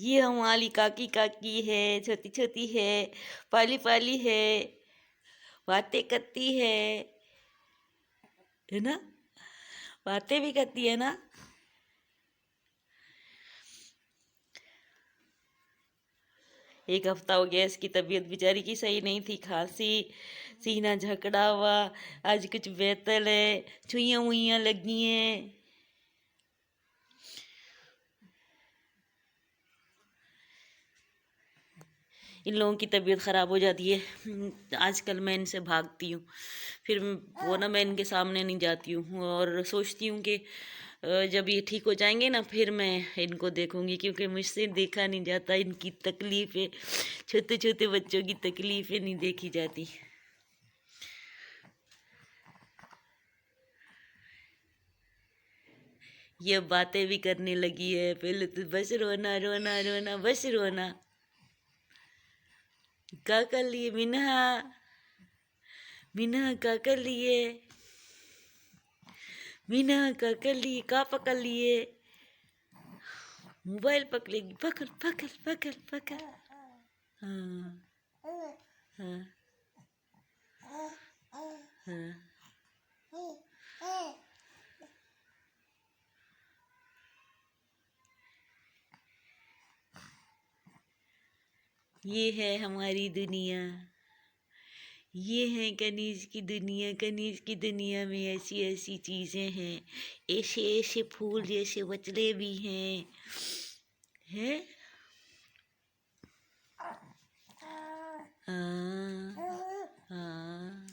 یہ ہماری کاکی کاکی ہے، چھوٹی چھوٹی ہے، پالی پالی ہے، باتیں کرتی ہے نا؟ باتیں بھی کرتی ہے نا؟ ایک ہفتہ ہو گیا اس کی طبیعت بیچاری کی صحیح نہیں تھی، کھانسی، سینہ جھکڑا ہوا، آج کچھ بہتر ہے، چھوئیاں وئیاں لگی ہیں۔ ان لوگوں کی طبیعت خراب ہو جاتی ہے، آج کل میں ان سے بھاگتی ہوں، پھر وہ نا میں ان کے سامنے نہیں جاتی ہوں، اور سوچتی ہوں کہ جب یہ ٹھیک ہو جائیں گے نا پھر میں ان کو دیکھوں گی، کیونکہ مجھ سے دیکھا نہیں جاتا، ان کی تکلیفیں، چھوٹے چھوٹے بچوں کی تکلیفیں نہیں دیکھی جاتی۔ یہ باتیں بھی کرنے لگی ہے، پہلے تو بس رونا رونا رونا بس رونا۔ کیا کر لیے منہا؟ منہا کیا کر لیے؟ منہا کیا کر لیے؟ کیا پکڑ لیے؟ موبائل پکڑے گی، پکڑ پکڑ پکڑ پکڑ۔ ہاں ہاں ہاں۔ یہ ہے ہماری دنیا، یہ ہے کنیز کی دنیا۔ کنیز کی دنیا میں ایسی ایسی چیزیں ہیں، ایسے ایسے پھول جیسے بچڑے بھی ہیں، ہاں ہاں۔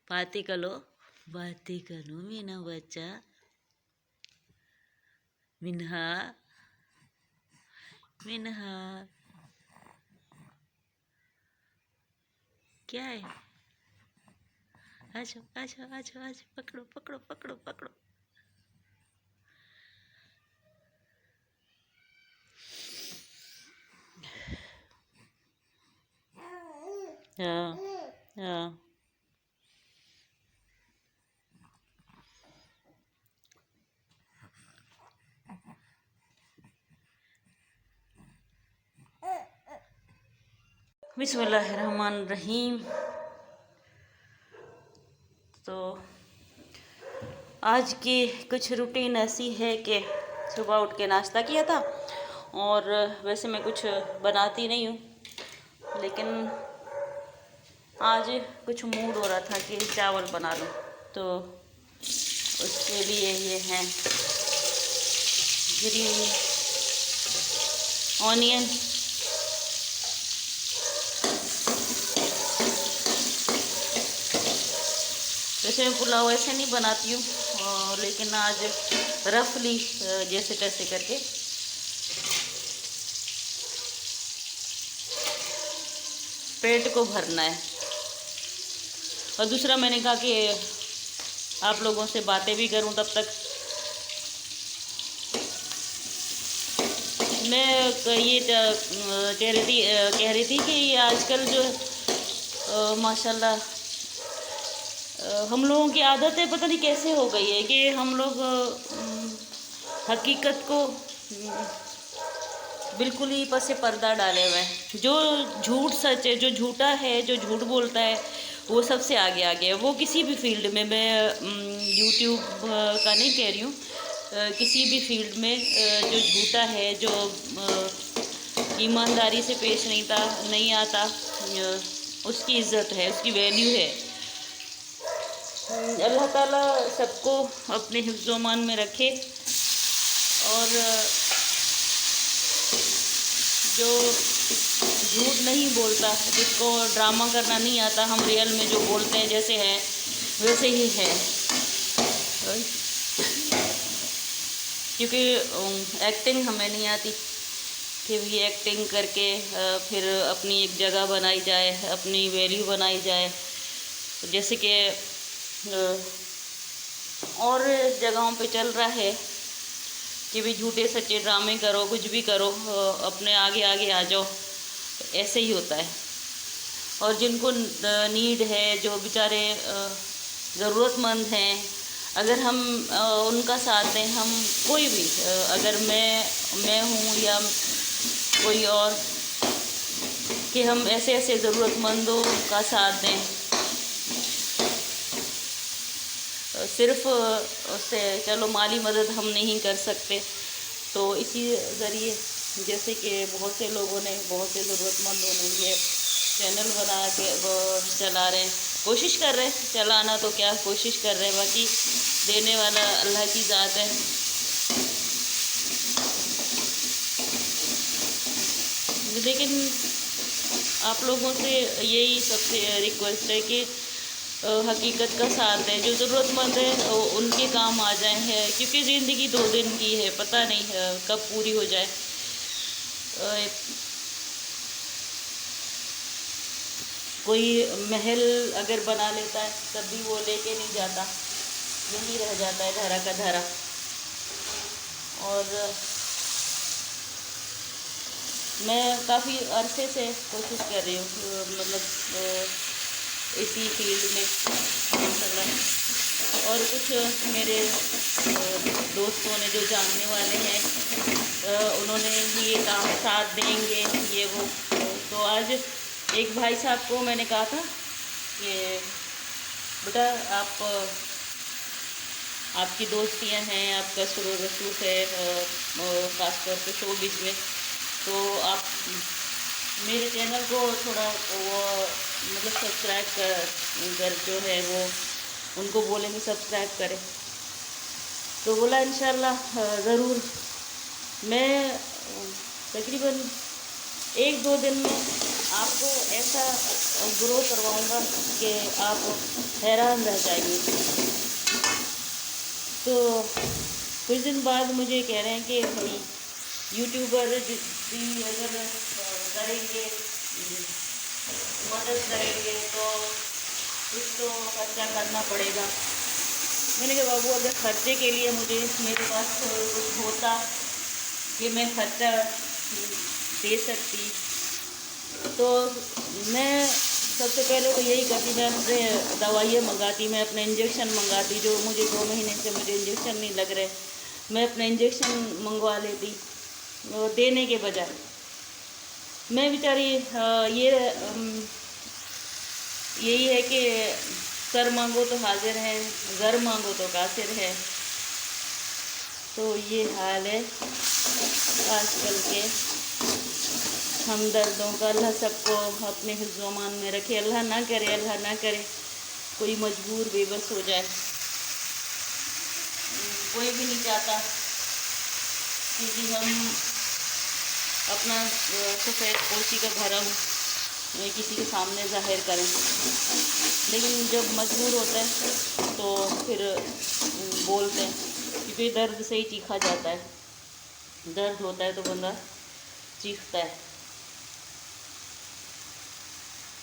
باتیں کرو، باتیں کرو مینا بچہ، منہا منہا۔ کیا ہے؟ آجاؤ آجاؤ آجاؤ آجاؤ، پکڑو پکڑو پکڑو پکڑو۔ ہاں ہاں۔ بسم اللہ الرحمن الرحیم۔ تو آج کی کچھ روٹین ایسی ہے کہ صبح اٹھ کے ناشتہ کیا تھا، اور ویسے میں کچھ بناتی نہیں ہوں، لیکن آج کچھ موڈ ہو رہا تھا کہ چاول بنا لوں، تو اس کے لیے یہ ہیں گرین آنین، ویسے میں پلاؤ ایسے نہیں بناتی ہوں، لیکن آج رفلی جیسے تیسے کر کے پیٹ کو بھرنا ہے۔ اور دوسرا میں نے کہا کہ آپ لوگوں سے باتیں بھی کروں، تب تک میں یہ کہہ رہی تھی کہ یہ آج کل جو ماشاء اللہ ہم لوگوں کی عادتیں پتہ نہیں کیسے ہو گئی ہے کہ ہم لوگ حقیقت کو بالکل ہی پس پردہ ڈالے ہوئے ہیں۔ جو جھوٹ سچ ہے، جو جھوٹا ہے، جو جھوٹ بولتا ہے، وہ سب سے آگے آگے ہے۔ وہ کسی بھی فیلڈ میں یوٹیوب کا نہیں کہہ رہی ہوں، کسی بھی فیلڈ میں جو جھوٹا ہے، جو ایمانداری سے پیش نہیں آتا، اس کی عزت ہے، اس کی ویلیو ہے۔ اللہ تعالیٰ سب کو اپنے حفظ و امان میں رکھے، اور جو جھوٹ نہیں بولتا، جس کو ڈرامہ کرنا نہیں آتا، ہم ریئل میں جو بولتے ہیں جیسے ہے ویسے ہی ہے، کیونکہ ایکٹنگ ہمیں نہیں آتی کہ بھی ایکٹنگ کر کے پھر اپنی ایک جگہ بنائی جائے، اپنی ویلیو بنائی جائے، جیسے کہ اور جگہوں پہ چل رہا ہے کہ بھی جھوٹے سچے ڈرامے کرو، کچھ بھی کرو، اپنے آگے آگے آ جاؤ، ایسے ہی ہوتا ہے۔ اور جن کو نیڈ ہے، جو بیچارے ضرورت مند ہیں، اگر ہم ان کا ساتھ دیں، ہم کوئی بھی، اگر میں ہوں یا کوئی اور، کہ ہم ایسے ایسے ضرورت مندوں کا ساتھ دیں، صرف سے چلو مالی مدد ہم نہیں کر سکتے، تو اسی ذریعے جیسے کہ بہت سے لوگوں نے، بہت سے ضرورت مندوں نے یہ چینل بنا کے چلا رہے ہیں، کوشش کر رہے ہیں، چلانا تو کیا، کوشش کر رہے ہیں، باقی دینے والا اللہ کی ذات ہے۔ لیکن آپ لوگوں سے یہی سب سے ریکویسٹ ہے کہ حقیقت کا ساتھ دیں، جو ضرورت مند ہے ان کے کام آ جائیں، کیونکہ زندگی 2 دن کی ہے، پتہ نہیں کب پوری ہو جائے۔ کوئی محل اگر بنا لیتا ہے تب بھی وہ لے کے نہیں جاتا، یہی رہ جاتا ہے دھرا کا دھرا۔ اور میں کافی عرصے سے کوشش کر رہی ہوں، مطلب اسی فیلڈ میں اور کچھ میرے دوستوں نے جو جاننے والے ہیں، انہوں نے یہ کام ساتھ دیں گے، یہ وہ، تو آج ایک بھائی صاحب کو میں نے کہا تھا کہ بیٹا آپ کی دوستیاں ہیں، آپ کا سرور رسوخ ہے، خاص طور پہ شوبز میں، تو آپ میرے چینل کو تھوڑا وہ مطلب سبسکرائب کر جو ہے وہ ان کو بولیں گے سبسکرائب کریں۔ تو بولا انشاءاللہ ضرور، میں تقریباً 1-2 دن میں آپ کو ایسا گرو کرواؤں گا کہ آپ حیران رہ جائیں گے۔ تو کچھ دن بعد مجھے کہہ رہے ہیں کہ یوٹیوبر بھی اگر کریں گے، مدد کریں گے تو کچھ تو خرچہ کرنا پڑے گا۔ میں نے کہا بابو اگر خرچے کے لیے میرے پاس کچھ ہوتا کہ میں خرچہ دے سکتی، تو میں سب سے پہلے تو یہی کرتی، میں اپنے دوائیاں منگاتی، میں اپنے انجیکشن منگاتی، جو مجھے 2 مہینے سے مجھے انجیکشن نہیں لگ رہے، میں اپنے انجیکشن منگوا لیتی دینے کے بجائے۔ میں بیچاری یہی ہے کہ سر مانگو تو حاضر ہے، گھر مانگو تو قاصر ہے، تو یہ حال ہے آج کل کے ہمدردوں کا۔ اللہ سب کو اپنے حفظ و امان میں رکھے، اللہ نہ کرے کوئی مجبور بے بس ہو جائے۔ کوئی بھی نہیں چاہتا کہ ہم اپنا سفید پوشی کا بھرم کسی کے سامنے ظاہر کریں، لیکن جب مجبور ہوتا ہے تو پھر بولتے ہیں، کیونکہ درد سے ہی چیخا جاتا ہے، درد ہوتا ہے تو بندہ چیختا ہے۔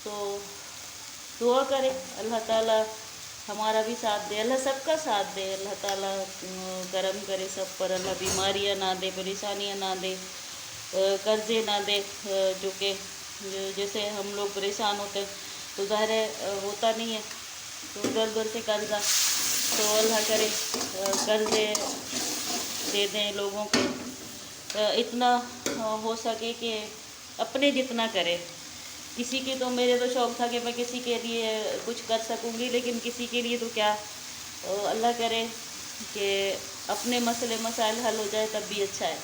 تو دعا کرے اللہ تعالیٰ ہمارا بھی ساتھ دے، اللہ سب کا ساتھ دے، اللہ تعالیٰ کرم کرے سب پر، اللہ بیماریاں نہ دے، پریشانیاں نہ دے، قرضے نہ دے، جو کہ جیسے ہم لوگ پریشان ہوتے ہیں تو ظاہر ہوتا نہیں ہے، تو در سے قرضہ، تو اللہ کرے قرضے دے دیں لوگوں کو، اتنا ہو سکے کہ اپنے جتنا کرے۔ کسی کے تو میرے تو شوق تھا کہ میں کسی کے لیے کچھ کر سکوں گی، لیکن کسی کے لیے تو کیا، اللہ کرے کہ اپنے مسائل حل ہو جائے تب بھی اچھا ہے۔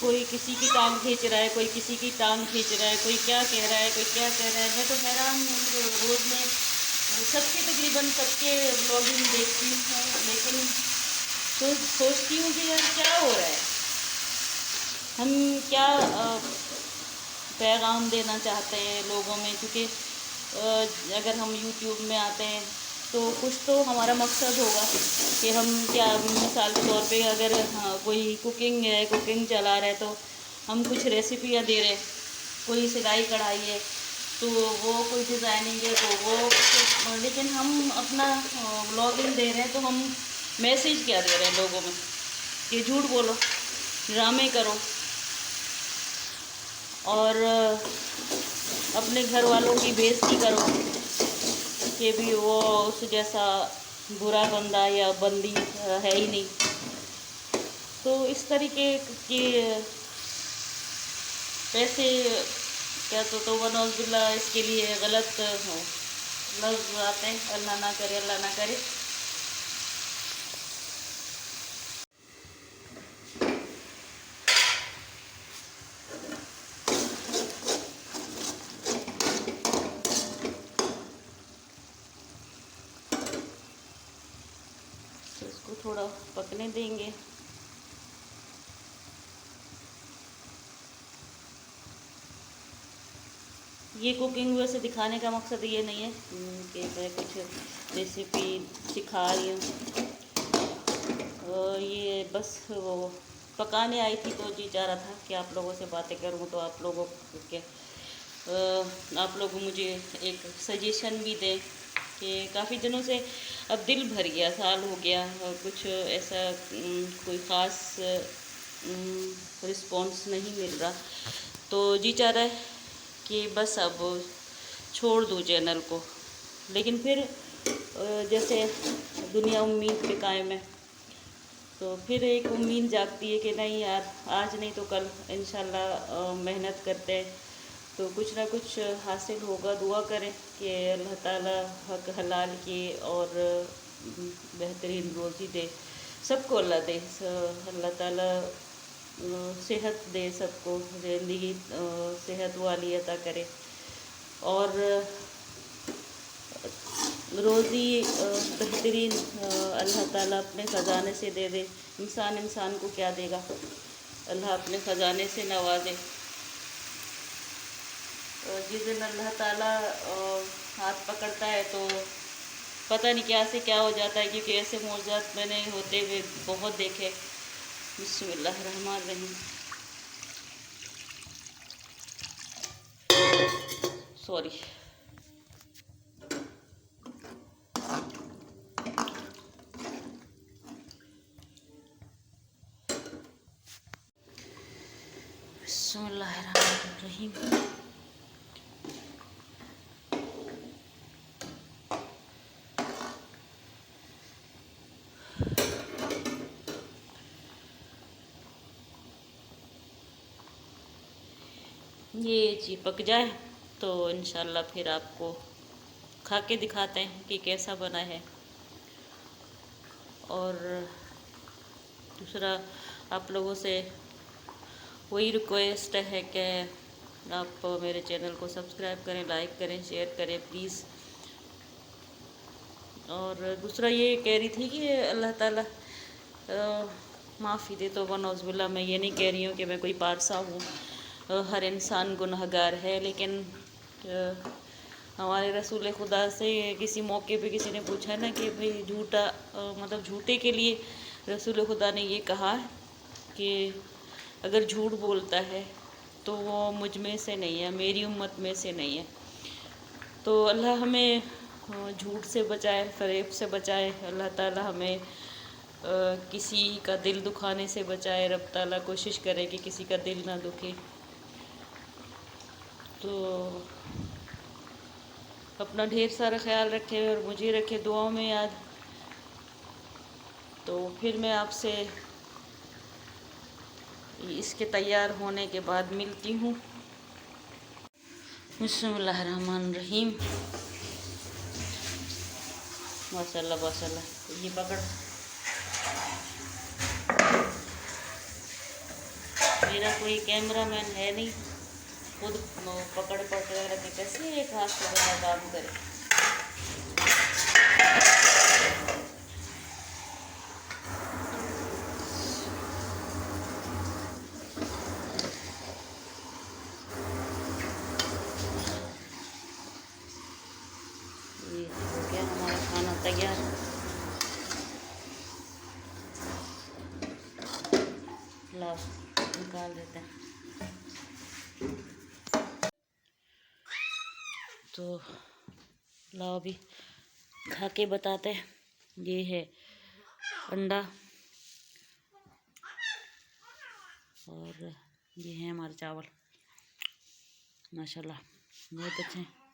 کوئی کسی کی ٹانگ کھینچ رہا ہے، کوئی کسی کی ٹانگ کھینچ رہا ہے، کوئی کیا کہہ رہا ہے، کوئی کیا کہہ رہا ہے، میں تو حیران ہوں۔ روز میں تقریباً سب کے بلاگنگ دیکھتی ہوں، لیکن سوچتی ہوں کہ یار کیا ہو رہا ہے، ہم کیا پیغام دینا چاہتے ہیں لوگوں میں، کیونکہ اگر ہم یوٹیوب میں آتے ہیں تو کچھ تو ہمارا مقصد ہوگا کہ ہم کیا، مثال کے طور پہ اگر کوئی کوکنگ چلا رہے تو ہم کچھ ریسیپیاں دے رہے، کوئی سلائی کڑھائی ہے تو وہ کوئی ڈیزائننگ ہے تو وہ، لیکن ہم اپنا لاگ ان دے رہے ہیں تو ہم میسیج کیا دے رہے ہیں لوگوں میں کہ جھوٹ بولو، ڈرامے کرو، اور اپنے گھر والوں کی بےعزتی کرو کہ بھی وہ اس جیسا برا بندہ یا بندی ہے ہی نہیں. تو اس طریقے کی پیسے کیا تو ونعوذ باللہ اس کے لیے غلط لفظ آتے ہیں. اللہ نہ کرے، اللہ نہ کرے. تو اس کو تھوڑا پکنے دیں گے. یہ کوکنگ ویسے دکھانے کا مقصد یہ نہیں ہے کہ میں کچھ ریسیپی سکھا رہی ہوں. یہ بس وہ پکانے آئی تھی تو جی چاہ رہا تھا کہ آپ لوگوں سے باتیں کروں، تو آپ لوگوں کے آپ لوگ مجھے ایک سجیشن بھی دیں کہ کافی دنوں سے اب دل بھر گیا، سال ہو گیا اور کچھ ایسا کوئی خاص رسپانس نہیں مل رہا. تو جی چاہ رہا ہے کہ بس اب چھوڑ دوں چینل کو. لیکن پھر جیسے دنیا امید پہ قائم ہے، تو پھر ایک امید جاگتی ہے کہ نہیں یار، آج نہیں تو کل انشاءاللہ محنت کرتے ہیں تو کچھ نہ کچھ حاصل ہوگا. دعا کریں کہ اللہ تعالیٰ حق حلال کی اور بہترین روزی دے سب کو، اللہ دے، اللہ تعالیٰ صحت دے سب کو، زندگی صحت والی عطا کرے، اور روزی بہترین اللہ تعالیٰ اپنے خزانے سے دے دے. انسان کو کیا دے گا، اللہ اپنے خزانے سے نوازے. جس دن اللہ تعالیٰ ہاتھ پکڑتا ہے تو پتہ نہیں کیا سے کیا ہو جاتا ہے، کیونکہ ایسے معجزات میں نے ہوتے ہوئے بہت دیکھے. بسم اللہ الرحمن الرحیم. سوری. بسم اللہ الرحمن الرحیم. یہ چیز پک جائے تو انشاءاللہ پھر آپ کو کھا کے دکھاتے ہیں کہ کیسا بنا ہے. اور دوسرا آپ لوگوں سے وہی ریکویسٹ ہے کہ آپ میرے چینل کو سبسکرائب کریں، لائک کریں، شیئر کریں پلیز. اور دوسرا یہ کہہ رہی تھی کہ اللہ تعالیٰ معافی دے. تو ونعوذ باللہ میں یہ نہیں کہہ رہی ہوں کہ میں کوئی پارسا ہوں، ہر انسان گنہگار ہے. لیکن ہمارے رسول خدا سے کسی موقع پہ کسی نے پوچھا نا کہ بھئی جھوٹا مطلب جھوٹے کے لیے رسول خدا نے یہ کہا کہ اگر جھوٹ بولتا ہے تو وہ مجھ میں سے نہیں ہے، میری امت میں سے نہیں ہے. تو اللہ ہمیں جھوٹ سے بچائے، فریب سے بچائے. اللہ تعالیٰ ہمیں کسی کا دل دکھانے سے بچائے. رب تعالیٰ کوشش کرے کہ کسی کا دل نہ دکھے. تو اپنا ڈھیر سارا خیال رکھے اور مجھے رکھے دعاؤں میں یاد. تو پھر میں آپ سے اس کے تیار ہونے کے بعد ملتی ہوں. بسم اللہ الرحمن الرحیم. ماشاء اللہ ماشاء اللہ. یہ پکڑ، میرا کوئی کیمرہ مین ہے نہیں، خود پکڑ رکھے کیسے ایک ہاتھ سے بڑا کام کرے. یہ ہو گیا ہمارا کھانا تیار. لاؤ نکال دیتے ہیں. تو لاؤ ابھی کھا کے بتاتے ہیں۔ یہ ہے انڈا اور یہ ہے ہمارے چاول، ماشاءاللہ بہت اچھے ہیں۔